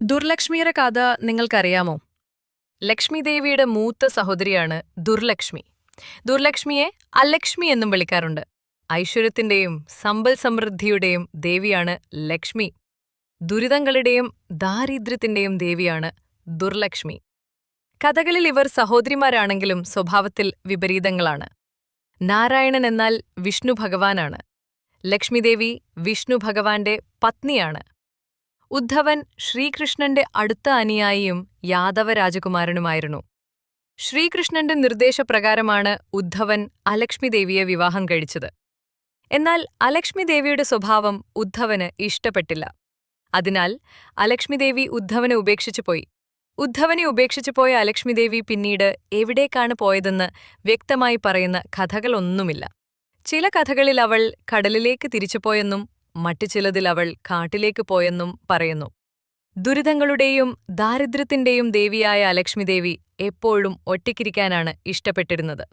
ദുർലക്ഷ്മിയുടെ കഥ നിങ്ങൾക്കറിയാമോ? ലക്ഷ്മി ദേവിയുടെ മൂത്ത സഹോദരിയാണ് ദുർലക്ഷ്മി. ദുർലക്ഷ്മിയെ അലക്ഷ്മി എന്നും വിളിക്കാറുണ്ട്. ഐശ്വര്യത്തിന്റെയും സമ്പൽ സമൃദ്ധിയുടെയും ദേവിയാണ് ലക്ഷ്മി. ദുരിതങ്ങളുടെയും ദാരിദ്ര്യത്തിന്റെയും ദേവിയാണ് ദുർലക്ഷ്മി. കഥകളിൽ ഇവർ സഹോദരിമാരാണെങ്കിലും സ്വഭാവത്തിൽ വിപരീതങ്ങളാണ്. നാരായണൻ എന്നാൽ വിഷ്ണു ഭഗവാനാണ്. ലക്ഷ്മിദേവി വിഷ്ണു ഭഗവാന്റെ പത്നിയാണ്. ഉദ്ധവൻ ശ്രീകൃഷ്ണന്റെ അടുത്ത അനുയായിയും യാദവ രാജകുമാരനുമായിരുന്നു. ശ്രീകൃഷ്ണന്റെ നിർദ്ദേശപ്രകാരമാണ് ഉദ്ധവൻ അലക്ഷ്മിദേവിയെ വിവാഹം കഴിച്ചത്. എന്നാൽ അലക്ഷ്മിദേവിയുടെ സ്വഭാവം ഉദ്ധവന് ഇഷ്ടപ്പെട്ടില്ല. അതിനാൽ അലക്ഷ്മിദേവി ഉദ്ധവനെ ഉപേക്ഷിച്ചുപോയി. ഉദ്ധവനെ ഉപേക്ഷിച്ചുപോയ അലക്ഷ്മിദേവി പിന്നീട് എവിടേക്കാണ് പോയതെന്ന് വ്യക്തമായി പറയുന്ന കഥകളൊന്നുമില്ല. ചില കഥകളിൽ അവൾ കടലിലേക്ക് തിരിച്ചുപോയെന്നും മറ്റു ചിലതിൽ അവൾ കാട്ടിലേക്ക് പോയെന്നും പറയുന്നു. ദുരിതങ്ങളുടെയും ദാരിദ്ര്യത്തിന്റെയും ദേവിയായ അലക്ഷ്മിദേവി എപ്പോഴും ഒറ്റയ്ക്കിരിക്കാനാണ് ഇഷ്ടപ്പെട്ടിരുന്നത്.